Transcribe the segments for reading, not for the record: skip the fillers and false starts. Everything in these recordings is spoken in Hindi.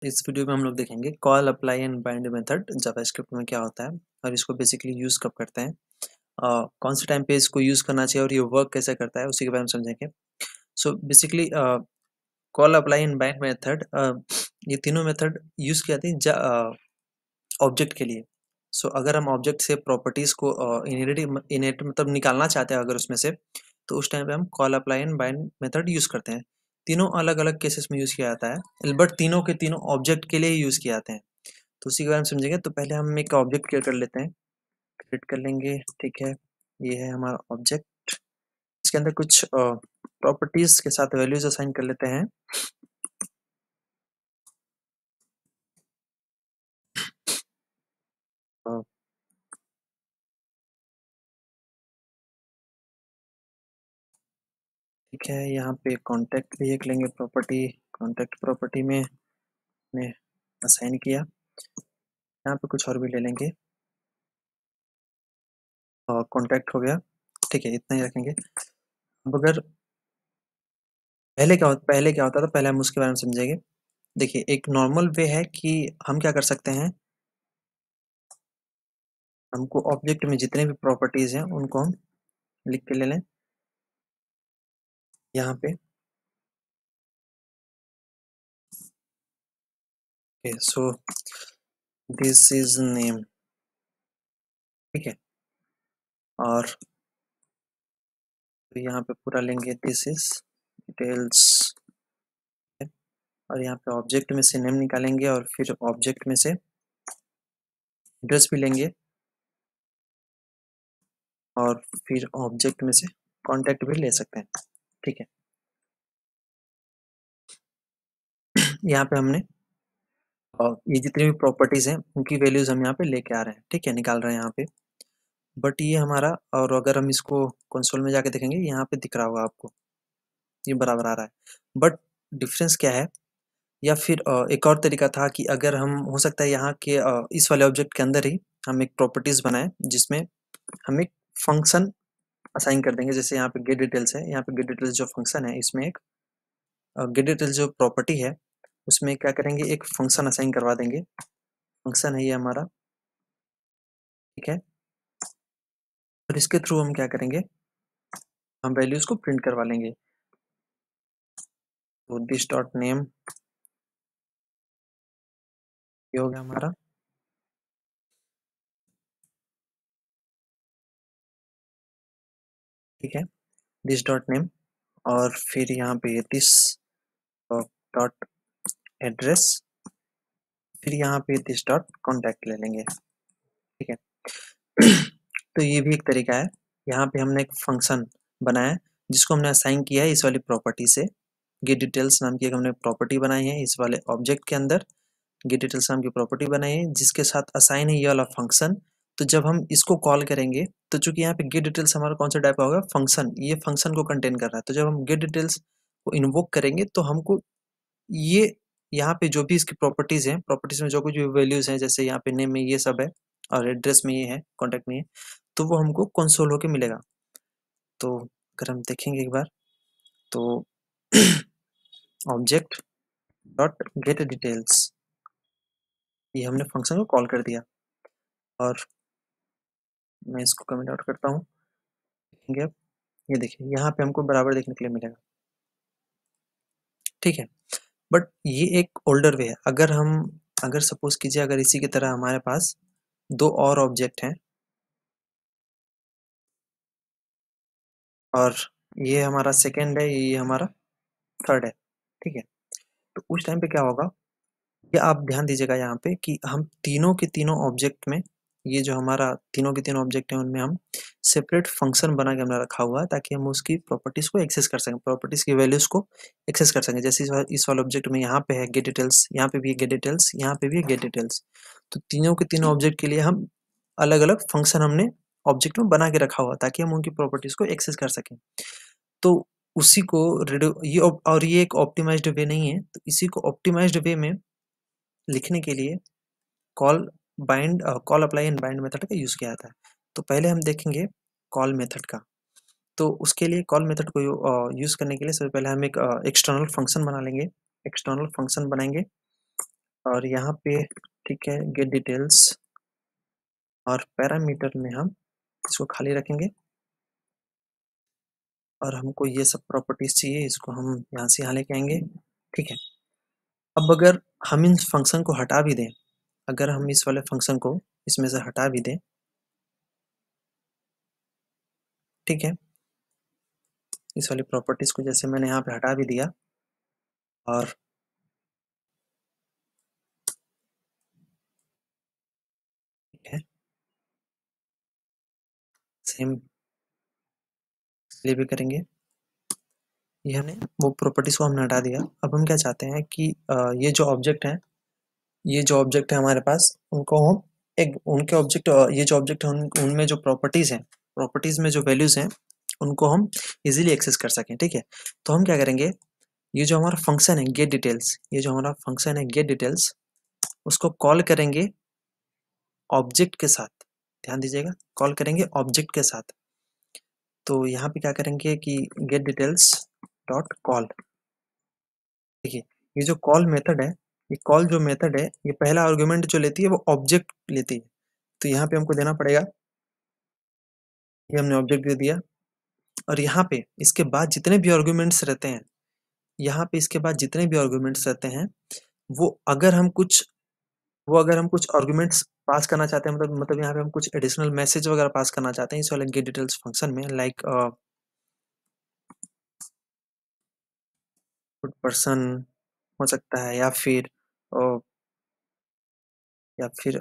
इस वीडियो में हम लोग देखेंगे call apply and bind method JavaScript में क्या होता है और इसको बेसिकली यूज़ कब करते हैं, कौन से टाइम पे इसको यूज़ करना चाहिए और ये वर्क कैसे करता है उसी के बारे में समझेंगे। So basically call apply and bind method, ये तीनों मेथड यूज़ किए जाते हैं ऑब्जेक्ट के लिए। सो अगर हम ऑब्जेक्ट से प्रॉपर्टीज़ को इनहेरिट मतलब निकालना चाहते हैं अगर उसमें से, तो उस टाइम पे हम call apply and bind method use करते हैं। तीनों अलग अलग केसेस में यूज़ किया जाता है, बट तीनों के तीनों ऑब्जेक्ट के लिए ही यूज़ किए जाते हैं। तो उसी के बारे में समझेंगे। तो पहले हम एक ऑब्जेक्ट क्रिएट कर लेते हैं, क्रिएट कर लेंगे। ठीक है, ये है हमारा ऑब्जेक्ट। इसके अंदर कुछ प्रॉपर्टीज़ के साथ वैल्यूज असाइन कर लेते हैं। अ, ठीक है, यहाँ पे कॉन्टैक्ट भी एक लेंगे प्रॉपर्टी। कॉन्टैक्ट प्रॉपर्टी में ने असाइन किया। यहाँ पे कुछ और भी ले लेंगे। कॉन्टैक्ट हो गया। ठीक है, इतना ही रखेंगे। अब अगर पहले क्या होता था, पहले हम उसके बारे में समझेंगे। देखिए, एक नॉर्मल वे है कि हम क्या कर सकते हैं, हमको ऑब्जेक्ट में जितने भी प्रॉपर्टीज़ हैं उनको हम लिख के ले लें यहाँ पे। So this is name. ठीक है, और तो यहाँ पे पूरा लेंगे दिस इज डिटेल्स। और यहाँ पे ऑब्जेक्ट में से नेम निकालेंगे और फिर ऑब्जेक्ट में से एड्रेस भी लेंगे और फिर ऑब्जेक्ट में से कॉन्टैक्ट भी ले सकते हैं। ठीक है, यहाँ पे हमने और ये जितनी भी प्रॉपर्टीज़ हैं उनकी वैल्यूज़ हम यहाँ पे लेके आ रहे हैं। ठीक है, निकाल रहे हैं यहाँ पे। बट ये हमारा, और अगर हम इसको कंसोल में जाके देखेंगे, यहाँ पे दिख रहा होगा आपको, ये बराबर आ रहा है। बट डिफरेंस क्या है, या फिर एक और तरीका था कि अगर हम, हो सकता है यहाँ के इस वाले ऑब्जेक्ट के अंदर ही हम एक प्रॉपर्टीज़ बनाएं जिसमें हम एक फंक्शन असाइन कर देंगे। जैसे यहाँ पे गेट डिटेल्स है, यहाँ पे गेट डिटेल्स जो फंक्शन है, इसमें एक गेट डिटेल्स जो प्रॉपर्टी है उसमें क्या करेंगे, एक फंक्शन असाइन करवा देंगे। फंक्शन है ये हमारा। ठीक है, और इसके थ्रू हम क्या करेंगे, हम वैल्यूज को प्रिंट करवा लेंगे। तो दिस डॉट नेम ये हो गया हमारा। ठीक है, दिस डॉट नेम, और फिर यहाँ पे दिस डॉट एड्रेस, फिर यहाँ पे दिस डॉट कॉन्टैक्ट ले लेंगे। ठीक है, तो ये भी एक तरीका है। यहाँ पे हमने एक फंक्शन बनाया है जिसको हमने असाइन किया है इस वाली प्रॉपर्टी से। गेट डिटेल्स नाम की एक हमने प्रॉपर्टी बनाई है इस वाले ऑब्जेक्ट के अंदर। गेट डिटेल्स नाम की प्रॉपर्टी बनाई है जिसके साथ असाइन है ये वाला फंक्शन। तो जब हम इसको कॉल करेंगे, तो चूंकि यहाँ पे गेट डिटेल्स हमारा कौन सा टाइप का होगा, फंक्शन, ये फंक्शन को कंटेन कर रहा है। तो जब हम गेट डिटेल्स को इन्वोक करेंगे तो हमको ये यहाँ पे जो भी इसकी प्रॉपर्टीज हैं, प्रॉपर्टीज में जो कुछ भी वैल्यूज हैं, जैसे यहाँ पे नेम में ये सब है और एड्रेस में ये है, कॉन्टैक्ट में ये, तो वो हमको कंसोल होके मिलेगा। तो अगर हम देखेंगे एक बार, तो ऑब्जेक्ट डॉट गेट डिटेल्स, ये हमने फंक्शन को कॉल कर दिया। और मैं इसको कमेंट आउट करता हूँ, देखेंगे अब, ये देखिए यहाँ पे हमको बराबर देखने के लिए मिलेगा। ठीक है, बट ये एक ओल्डर वे है। अगर सपोज कीजिए, अगर इसी की तरह हमारे पास दो और ऑब्जेक्ट हैं और ये हमारा सेकेंड है, ये हमारा थर्ड है। ठीक है, तो उस टाइम पे क्या होगा, ये आप ध्यान दीजिएगा यहाँ पे कि हम तीनों के तीनों ऑब्जेक्ट में, ये जो हमारा तीनों के तीनों ऑब्जेक्ट हैं उनमें हम सेपरेट फंक्शन बना के हमने रखा हुआ है ताकि हम उसकी प्रॉपर्टीज को एक्सेस कर सकें, प्रॉपर्टीज की वैल्यूज को एक्सेस कर सकें। जैसे इस वाले ऑब्जेक्ट में यहाँ पे है गेट डिटेल्स, यहाँ पे भी है गेट डिटेल्स, यहाँ पे भी है गेट डिटेल्स। तो तीनों के तीनों ऑब्जेक्ट के लिए हम अलग अलग फंक्शन हमने ऑब्जेक्ट में बना के रखा हुआ ताकि हम उनकी प्रॉपर्टीज को एक्सेस कर सकें। तो उसी को और ये एक ऑप्टिमाइज्ड वे नहीं है, तो इसी को ऑप्टिमाइज्ड वे में लिखने के लिए call apply and bind method का यूज़ किया जाता है। तो पहले हम देखेंगे कॉल मेथड का। तो उसके लिए कॉल मेथड को यूज़ करने के लिए सबसे पहले हम एक एक्सटर्नल फंक्शन बना लेंगे। एक्सटर्नल फंक्शन बनाएंगे और यहाँ पे ठीक है गेट डिटेल्स और पैरामीटर में हम इसको खाली रखेंगे और हमको ये सब प्रॉपर्टीज चाहिए, इसको हम यहाँ से यहाँ लेके आएंगे। ठीक है, अब अगर हम इन फंक्शन को हटा भी दें, अगर हम इस वाले फंक्शन को इसमें से हटा भी दें, ठीक है, इस वाली प्रॉपर्टीज को जैसे मैंने यहाँ पे हटा भी दिया और ठीक है सेम इसलिए भी करेंगे, ये हमने वो प्रॉपर्टीज को हमने हटा दिया। अब हम क्या चाहते हैं कि ये जो ऑब्जेक्ट है, ये जो ऑब्जेक्ट है हमारे पास, उनको हम एक उनके ऑब्जेक्ट, ये जो ऑब्जेक्ट है उनमें जो प्रॉपर्टीज हैं, प्रॉपर्टीज में जो वैल्यूज हैं उनको हम इजीली एक्सेस कर सकें। ठीक है, तो हम क्या करेंगे, ये जो हमारा फंक्शन है गेट डिटेल्स, ये जो हमारा फंक्शन है गेट डिटेल्स, उसको कॉल करेंगे ऑब्जेक्ट के साथ। ध्यान दीजिएगा, कॉल करेंगे ऑब्जेक्ट के साथ। तो यहाँ पे क्या करेंगे कि गेट डिटेल्स डॉट कॉल। देखिए, ये जो कॉल मेथड है, ये कॉल जो मेथड है, ये पहला आर्गुमेंट जो लेती है वो ऑब्जेक्ट लेती है। तो यहाँ पे हमको देना पड़ेगा, ये हमने ऑब्जेक्ट दे दिया और यहाँ पे इसके बाद जितने भी आर्गुमेंट्स रहते हैं, यहाँ पे इसके बाद जितने भी आर्गुमेंट्स रहते हैं, वो अगर हम कुछ आर्गुमेंट्स पास करना चाहते हैं, मतलब यहाँ पे हम कुछ एडिशनल मैसेज वगैरह पास करना चाहते हैं इस वाले गेट डिटेल्स फंक्शन में, लाइक गुड पर्सन हो सकता है, अ, या फिर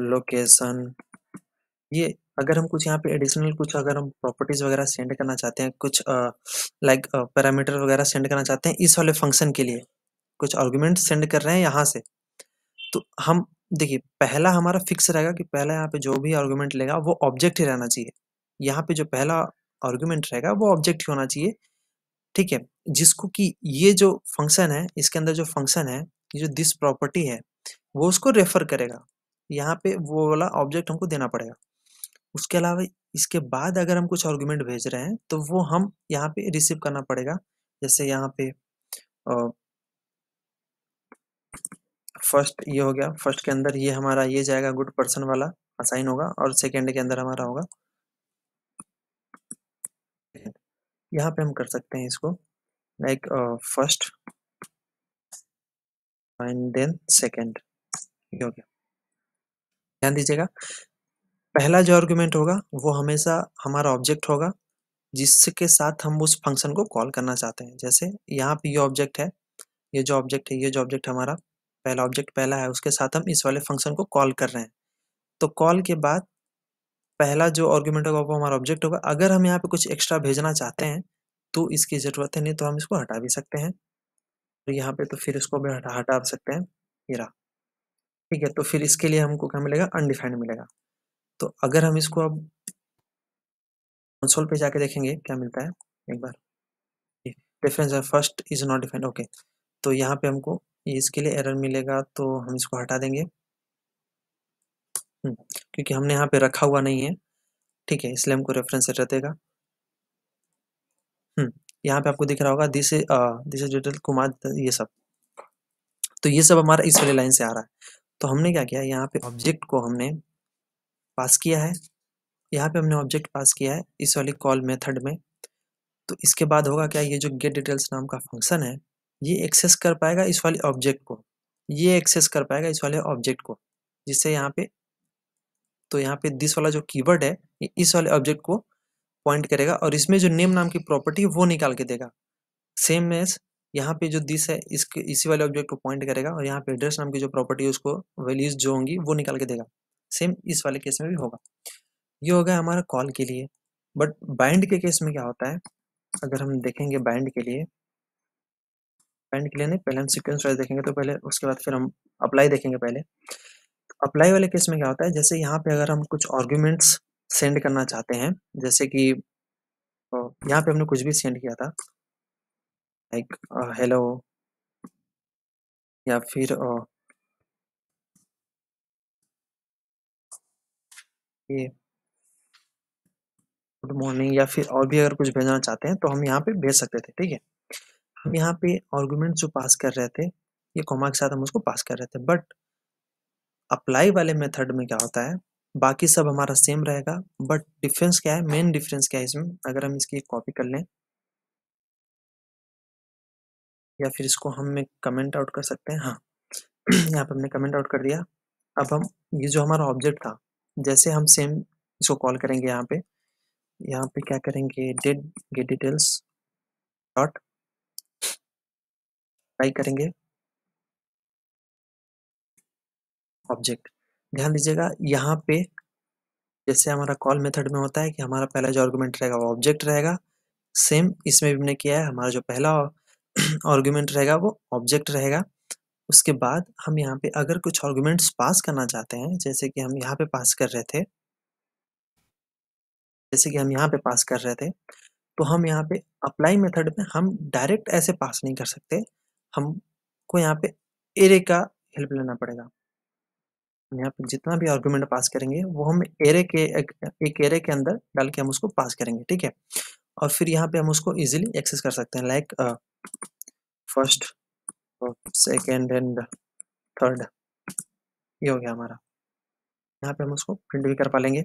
लोकेशन। ये अगर हम कुछ यहाँ पे एडिशनल कुछ अगर हम प्रॉपर्टीज वगैरह सेंड करना चाहते हैं, कुछ लाइक पैरामीटर वगैरह सेंड करना चाहते हैं इस वाले फंक्शन के लिए, कुछ आर्गुमेंट सेंड कर रहे हैं यहाँ से, तो हम देखिए पहला हमारा फिक्स रहेगा कि पहला यहाँ पे जो भी आर्गुमेंट लेगा वो ऑब्जेक्ट ही रहना चाहिए। यहाँ पे जो पहला आर्गुमेंट रहेगा वो ऑब्जेक्ट ही होना चाहिए। ठीक है, जिसको कि ये जो फंक्शन है, इसके अंदर जो फंक्शन है, ये जो दिस प्रॉपर्टी है, वो उसको रेफर करेगा। यहाँ पे वो वाला ऑब्जेक्ट हमको देना पड़ेगा। उसके अलावा इसके बाद अगर हम कुछ आर्गुमेंट भेज रहे हैं तो वो हम यहाँ पे रिसीव करना पड़ेगा। जैसे यहाँ पे फर्स्ट ये हो गया, फर्स्ट के अंदर ये हमारा ये जाएगा गुड पर्सन वाला असाइन होगा, और सेकेंड के अंदर हमारा होगा, यहाँ पे हम कर सकते हैं इसको like first and then second, ये हो गया। ध्यान दीजिएगा, पहला जो आर्गुमेंट होगा वो हमेशा हमारा ऑब्जेक्ट होगा जिसके साथ हम उस फंक्शन को कॉल करना चाहते हैं। जैसे यहाँ पे ये ऑब्जेक्ट है, ये जो ऑब्जेक्ट है, ये जो ऑब्जेक्ट हमारा पहला ऑब्जेक्ट पहला है, उसके साथ हम इस वाले फंक्शन को कॉल कर रहे हैं। तो कॉल के बाद पहला जो आर्गुमेंट होगा वो हमारा ऑब्जेक्ट होगा। अगर हम यहाँ पे कुछ एक्स्ट्रा भेजना चाहते हैं तो इसकी ज़रूरत है, नहीं तो हम इसको हटा भी सकते हैं। तो यहाँ पे तो फिर इसको भी हटा सकते हैं, ये रहा। ठीक है, तो फिर इसके लिए हमको क्या मिलेगा, अनडिफाइंड मिलेगा। तो अगर हम इसको अब कंसोल पे जाके देखेंगे क्या मिलता है एक बार, डिफरेंस है first is not defined. Okay, तो यहाँ पे हमको इसके लिए एरर मिलेगा, तो हम इसको हटा देंगे क्योंकि हमने यहाँ पे रखा हुआ नहीं है। ठीक है, इसलिए हमको रेफरेंस एरर देगा। यहाँ पे आपको दिख रहा होगा दिस इज डिटेल कुमार, ये सब, तो ये सब हमारा इस वाले लाइन से आ रहा है। तो हमने क्या किया, यहाँ पे ऑब्जेक्ट को हमने पास किया है, यहाँ पे हमने ऑब्जेक्ट पास किया है इस वाली कॉल मेथड में। तो इसके बाद होगा क्या, ये जो गेट डिटेल्स नाम का फंक्शन है, ये एक्सेस कर पाएगा इस वाले ऑब्जेक्ट को, ये एक्सेस कर पाएगा इस वाले ऑब्जेक्ट को, जिससे यहाँ पे, तो यहाँ पे दिस वाला जो कीवर्ड है ये इस वाले ऑब्जेक्ट को पॉइंट करेगा और इसमें जो नेम नाम की प्रॉपर्टी है वो निकाल के देगा। सेम एज यहाँ पे जो दिस है इसके इसी वाले ऑब्जेक्ट को पॉइंट करेगा और यहाँ पे एड्रेस नाम की जो प्रॉपर्टी है उसको वैल्यूज जो होंगी वो निकाल के देगा। सेम इस वाले केस में भी होगा। ये हो गया हमारा कॉल के लिए। बट बाइंड के केस में क्या होता है, अगर हम देखेंगे बाइंड के लिए, बाइंड के लिए नहीं, पहले हम सीक्वेंस वाइज देखेंगे, तो पहले उसके बाद फिर हम अप्लाई देखेंगे। पहले अप्लाई वाले केस में क्या होता है, जैसे यहाँ पे अगर हम कुछ आर्ग्यूमेंट्स सेंड करना चाहते हैं, जैसे कि यहाँ पे हमने कुछ भी सेंड किया था लाइक हेलो, या फिर ये गुड मॉर्निंग, या फिर और भी अगर कुछ भेजना चाहते हैं तो हम यहाँ पे भेज सकते थे। ठीक है, हम यहाँ पे आर्गुमेंट जो पास कर रहे थे, ये कॉमा के साथ हम उसको पास कर रहे थे। बट अप्लाई वाले मेथड में क्या होता है, बाकी सब हमारा सेम रहेगा, बट डिफरेंस क्या है, मेन डिफरेंस क्या है इसमें, अगर हम इसकी कॉपी कर लें या फिर इसको हम एक कमेंट आउट कर सकते हैं। हाँ, यहाँ पे हमने कमेंट आउट कर दिया। अब हम ये जो हमारा ऑब्जेक्ट था, जैसे हम सेम इसको कॉल करेंगे, यहाँ पे क्या करेंगे, गेट डिटेल्स डॉट ट्राई करेंगे ऑब्जेक्ट। ध्यान दीजिएगा यहाँ पे जैसे हमारा कॉल मेथड में होता है कि हमारा पहला जो आर्गुमेंट रहेगा वो ऑब्जेक्ट रहेगा, सेम इसमें भी हमने किया है, हमारा जो पहला आर्गुमेंट रहेगा वो ऑब्जेक्ट रहेगा। उसके बाद हम यहाँ पे अगर कुछ आर्गुमेंट्स पास करना चाहते हैं, जैसे कि हम यहाँ पे पास कर रहे थे, तो हम यहाँ पे अप्लाई मेथड में हम डायरेक्ट ऐसे पास नहीं कर सकते, हमको यहाँ पे एरे का हेल्प लेना पड़ेगा। हम यहाँ पे जितना भी आर्गुमेंट पास करेंगे वो हम एक एरे के अंदर डाल के हम उसको पास करेंगे, ठीक है। और फिर यहाँ पे हम उसको इजीली एक्सेस कर सकते हैं, like first, second and third, ये हो गया हमारा। यहाँ पे हम उसको प्रिंट भी कर पालेंगे,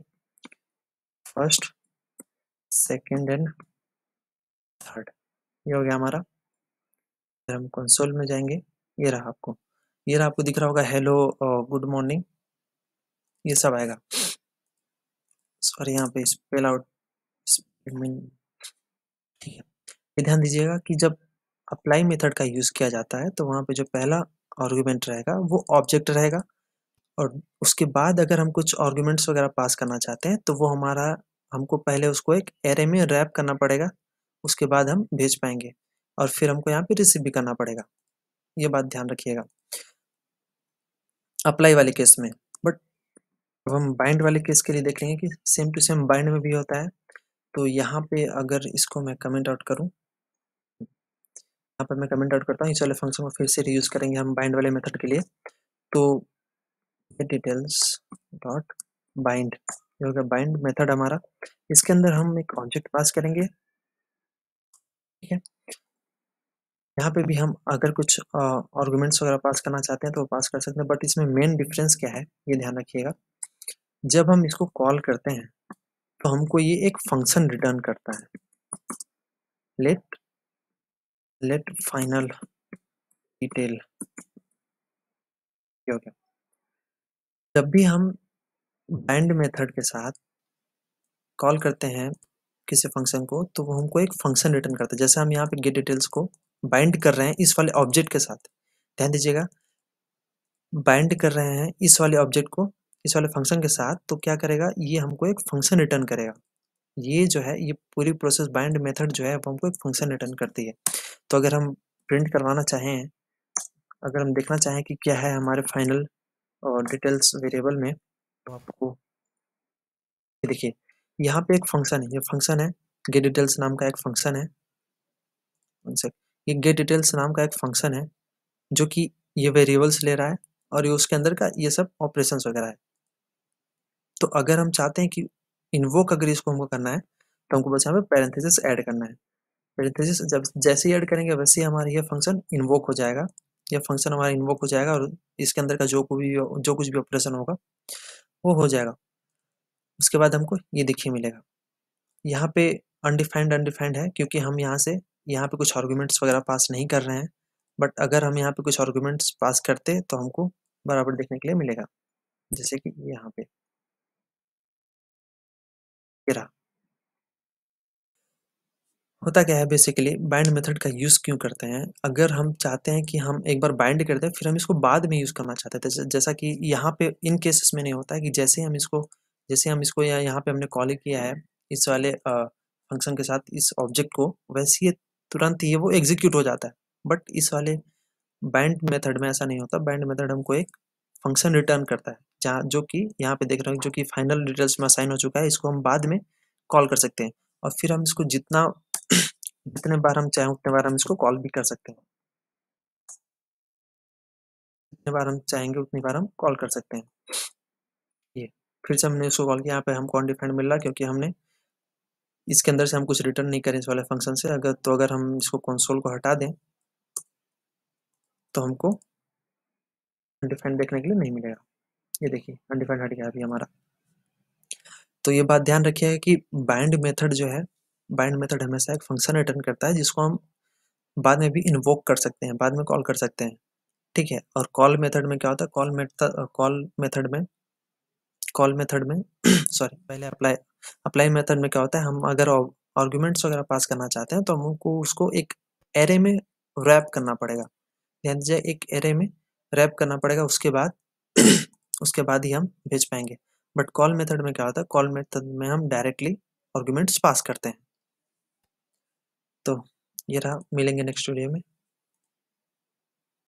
फर्स्ट, सेकेंड एंड थर्ड, ये हो गया हमारा। फिर हम कंसोल में जाएंगे, ये रहा आपको दिख रहा होगा हेलो, गुड मॉर्निंग, ये सब आएगा। सॉरी, यहाँ पे स्पेल आउट, ठीक है। ये ध्यान दीजिएगा कि जब अप्लाई मेथड का यूज किया जाता है तो वहाँ पे जो पहला आर्गुमेंट रहेगा वो ऑब्जेक्ट रहेगा, और उसके बाद अगर हम कुछ आर्गुमेंट्स वगैरह पास करना चाहते हैं तो वो हमको पहले उसको एक एरे में रैप करना पड़ेगा, उसके बाद हम भेज पाएंगे, और फिर हमको यहाँ पे रिसीव भी करना पड़ेगा। ये बात ध्यान रखिएगा अप्लाई वाले केस में। बट अब हम बाइंड वाले केस के लिए देख लेंगे कि सेम टू सेम बाइंड में भी होता है। तो यहाँ पे अगर इसको मैं कमेंट आउट करूँ, यहाँ पर मैं कमेंट आउट करता हूँ, इस वाले फंक्शन को फिर से रीयूज करेंगे हम बाइंड वाले मेथड के लिए। तो डिटेल्स डॉट बाइंड, ये होगा बाइंड मेथड हमारा। इसके अंदर हम एक ऑब्जेक्ट पास करेंगे, ठीक है। यहाँ पे भी हम अगर कुछ आर्गुमेंट्स वगैरह पास करना चाहते हैं तो पास कर सकते हैं, बट इसमें मेन डिफरेंस क्या है ये ध्यान रखिएगा। जब हम इसको कॉल करते हैं तो हमको ये एक फंक्शन रिटर्न करता है, लेट फाइनल डिटेल, हो गया। जब भी हम बाइंड मेथड के साथ कॉल करते हैं किसी फंक्शन को तो वो हमको एक फंक्शन रिटर्न करता है। जैसे हम यहाँ पे गेट डिटेल्स को बाइंड कर रहे हैं इस वाले ऑब्जेक्ट के साथ, ध्यान दीजिएगा, बाइंड कर रहे हैं इस वाले ऑब्जेक्ट को इस वाले फंक्शन के साथ, तो क्या करेगा, ये हमको एक फंक्शन रिटर्न करेगा। ये जो है ये पूरी प्रोसेस बाइंड मेथड जो है वो हमको एक फंक्शन रिटर्न करती है। तो अगर हम प्रिंट करवाना चाहें, अगर हम देखना चाहें कि क्या है हमारे फाइनल और डिटेल्स वेरिएबल में, तो आपको ये देखिए यहाँ पे एक फंक्शन है, ये फंक्शन है गेट डिटेल्स नाम का एक फंक्शन है। ये गेट डिटेल्स नाम का एक फंक्शन है जो कि ये वेरिएबल्स ले रहा है और ये उसके अंदर का ये सब ऑपरेशंस वगैरह है। तो अगर हम चाहते हैं कि इन्वोक अगर इसको हमको करना है तो हमको बस यहाँ पे पैरेंथेसिस ऐड करना है। पैरेंथेसिस जब जैसे ही ऐड करेंगे वैसे ही हमारा ये फंक्शन इन्वोक हो जाएगा, ये फंक्शन हमारा इन्वोक हो जाएगा और इसके अंदर का जो कुछ भी ऑपरेशन होगा वो हो जाएगा। उसके बाद हमको ये देखिए मिलेगा, यहाँ पे अनडिफाइंड है क्योंकि हम यहाँ पे कुछ आर्गुमेंट्स वगैरह पास नहीं कर रहे हैं। बट अगर हम यहाँ पे कुछ आर्गुमेंट्स पास करते तो हमको बराबर देखने के लिए मिलेगा, जैसे कि यहाँ पे ये रहा। होता क्या है बेसिकली, बाइंड मेथड का यूज़ क्यों करते हैं, अगर हम चाहते हैं कि हम एक बार बाइंड कर दें फिर हम इसको बाद में यूज़ करना चाहते थे, जैसा कि यहाँ पे इन केसेस में नहीं होता है कि जैसे हम इसको यहाँ पे हमने कॉल किया है इस वाले फंक्शन के साथ इस ऑब्जेक्ट को, वैसे ये तुरंत ये वो एग्जीक्यूट हो जाता है। बट इस वाले बाइंड मेथड में ऐसा नहीं होता, बाइंड मेथड हमको एक फंक्शन रिटर्न करता है जहाँ जो कि यहाँ पे देख रहे हो जो कि फाइनल डिटेल्स में असाइन हो चुका है, इसको हम बाद में कॉल कर सकते हैं और फिर हम इसको जितने बार हम चाहें उतने बार हम इसको कॉल भी कर सकते हैं, जितने बार हम चाहेंगे उतनी बार हम कॉल कर सकते हैं। ये फिर से हमने इसको कॉल किया, यहाँ पे हमको अनडिफाइंड मिल रहा है क्योंकि हमने इसके अंदर से हम कुछ रिटर्न नहीं करें इस वाले फंक्शन से। अगर हम इसको कंसोल को हटा दें तो हमको अनडिफाइंड देखने के लिए नहीं मिलेगा। ये देखिए अनडिफाइंड हट गया अभी हमारा। तो ये बात ध्यान रखिएगा कि बाइंड मेथड जो है, बाइंड मेथड हमेशा एक फंक्शन रिटर्न करता है जिसको हम बाद में भी इन्वोक कर सकते हैं, बाद में कॉल कर सकते हैं, ठीक है। और कॉल मेथड में क्या होता है, कॉल मेथड में सॉरी पहले अप्लाई मेथड में क्या होता है, हम अगर आर्गुमेंट्स वगैरह पास करना चाहते हैं तो हमको उसको एक एरे में रैप करना पड़ेगा, यानी एक एरे में रैप करना पड़ेगा, उसके बाद उसके बाद ही हम भेज पाएंगे। बट कॉल मेथड में क्या होता है, कॉल मेथड में हम डायरेक्टली आर्गुमेंट्स पास करते हैं। तो ये रहा, मिलेंगे नेक्स्ट वीडियो में।